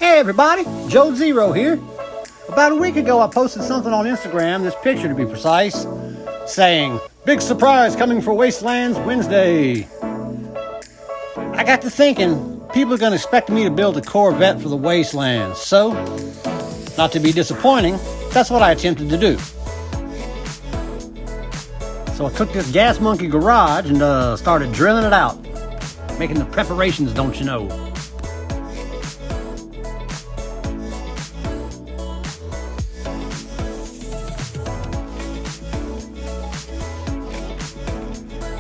Hey everybody, Joe Zero here. About a week ago I posted something on Instagram, this picture to be precise, saying, "Big surprise coming for Wastelands Wednesday." I got to thinking, people are going to expect me to build a Corvette for the Wastelands, so, not to be disappointing, that's what I attempted to do. So I took this gas monkey garage and started drilling it out, making the preparations, don't you know.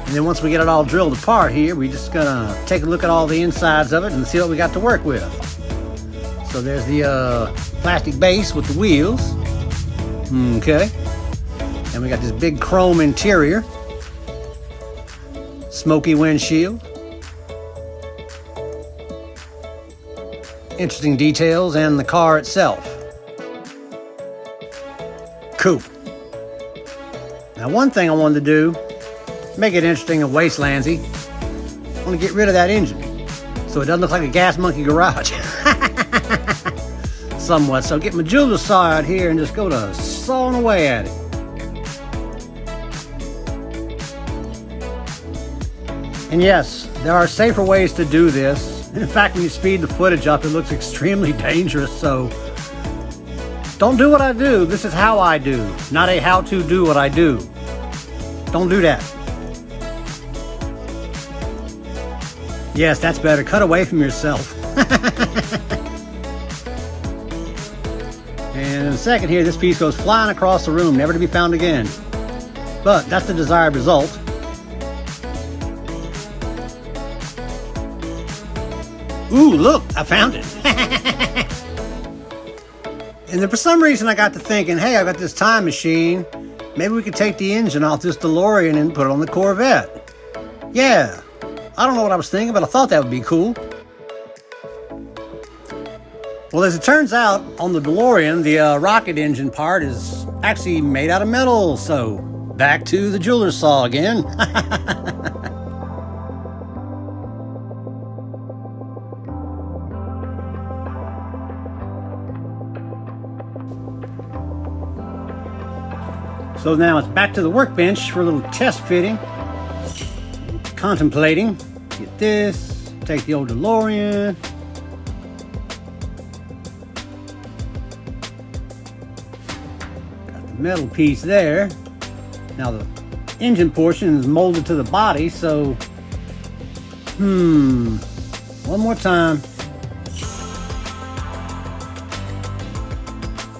And then once we get it all drilled apart here, we're just gonna take a look at all the insides of it and see what we got to work with. So there's the plastic base with the wheels. Okay. And we got this big chrome interior. Smoky windshield. Interesting details and the car itself. Cool. Now one thing I wanted to do, make it interesting and wastelandsy. I want to get rid of that engine so it doesn't look like a gas monkey garage. Somewhat. So get my jeweler saw out here and just go to sawing away at it. And yes, there are safer ways to do this. In fact, when you speed the footage up, it looks extremely dangerous. So don't do what I do. This is how I do, not a how to do what I do. Don't do that. Yes, that's better. Cut away from yourself. And in a second here, this piece goes flying across the room, never to be found again. But that's the desired result. Ooh, look, I found it. And then for some reason I got to thinking, hey, I got this time machine. Maybe we could take the engine off this DeLorean and put it on the Corvette. Yeah. I don't know what I was thinking, but I thought that would be cool. Well, as it turns out, on the DeLorean, the rocket engine part is actually made out of metal, so back to the jeweler's saw again. So now it's back to the workbench for a little test fitting. Contemplating. Get this, take the old DeLorean. Got the metal piece there. Now the engine portion is molded to the body, so one more time.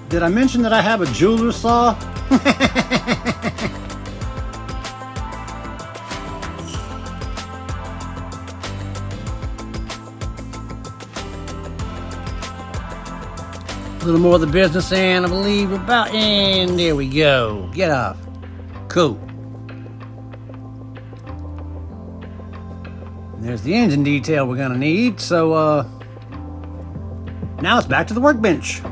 Did I mention that I have a jeweler's saw? A little more of the business end, I believe we're about, and there we go. Get off. Cool. And there's the engine detail we're gonna need, so now it's back to the workbench.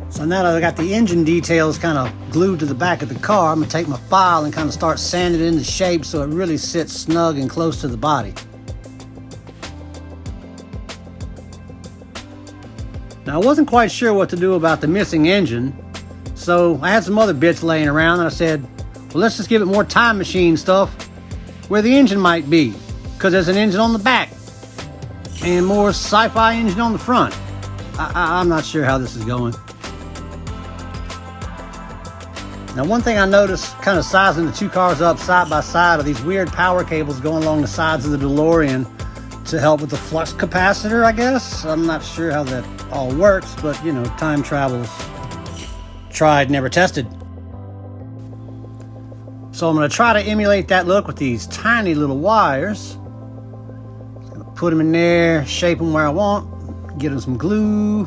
So now that I got the engine details kind of glued to the back of the car, I'm gonna take my file and kind of start sanding it into shape so it really sits snug and close to the body. Now I wasn't quite sure what to do about the missing engine, so I had some other bits laying around and I said, well, let's just give it more time machine stuff where the engine might be, because there's an engine on the back and more sci-fi engine on the front. I'm not sure how this is going. Now one thing I noticed kind of sizing the two cars up side by side are these weird power cables going along the sides of the DeLorean to help with the flux capacitor, I guess. I'm not sure how that all works, but you know, time travel's tried, never tested. So I'm going to try to emulate that look with these tiny little wires. Just going to put them in there, shape them where I want, get them some glue,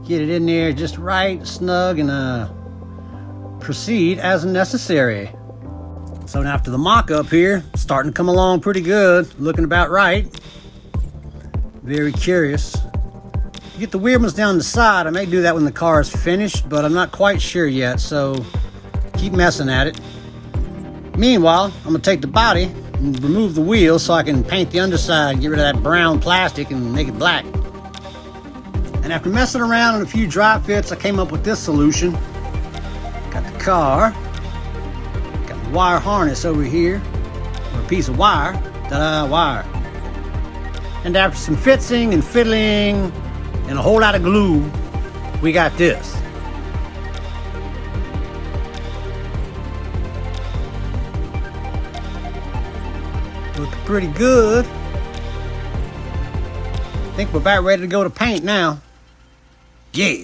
get it in there just right, snug, and proceed as necessary. So now after the mock-up here, starting to come along pretty good, looking about right. Very curious. Get the weird ones down the side. I may do that when the car is finished, but I'm not quite sure yet, so keep messing at it. Meanwhile, I'm going to take the body and remove the wheels so I can paint the underside, get rid of that brown plastic and make it black. And after messing around on a few drop fits, I came up with this solution. Got the car, got the wire harness over here, or a piece of wire, ta-da, wire. And after some fixing and fiddling and a whole lot of glue, we got this. Looking pretty good. I think we're about ready to go to paint now. Yeah.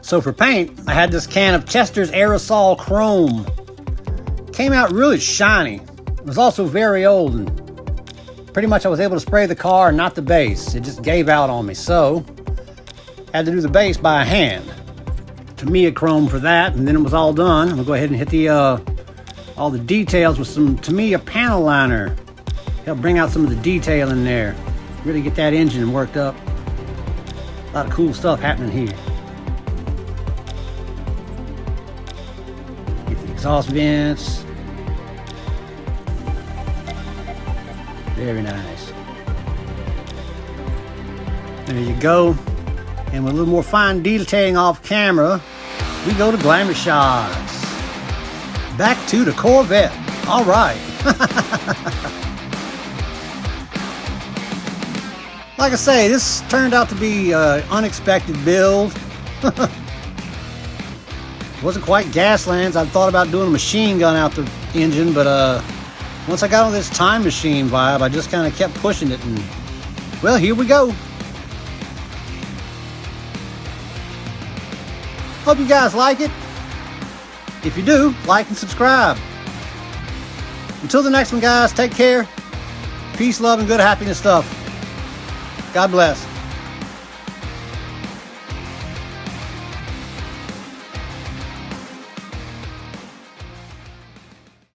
So for paint, I had this can of Chester's Aerosol Chrome. Came out really shiny. It was also very old, and pretty much I was able to spray the car and not the base. It just gave out on me, so had to do the base by hand. Tamiya Chrome for that, and then it was all done. I'm gonna go ahead and hit the all the details with some Tamiya panel liner. Help bring out some of the detail in there. Really get that engine worked up. A lot of cool stuff happening here. Get the exhaust vents. Very nice. There you go. And with a little more fine detailing off camera, we go to glamour shots. Back to the Corvette. All right. Like I say, this turned out to be an unexpected build. Wasn't quite Gaslands. I thought about doing a machine gun out the engine, but once I got on this time machine vibe, I just kind of kept pushing it, and well, here we go. Hope you guys like it. If you do, like and subscribe. Until the next one, guys, take care. Peace, love, and good happiness stuff. God bless.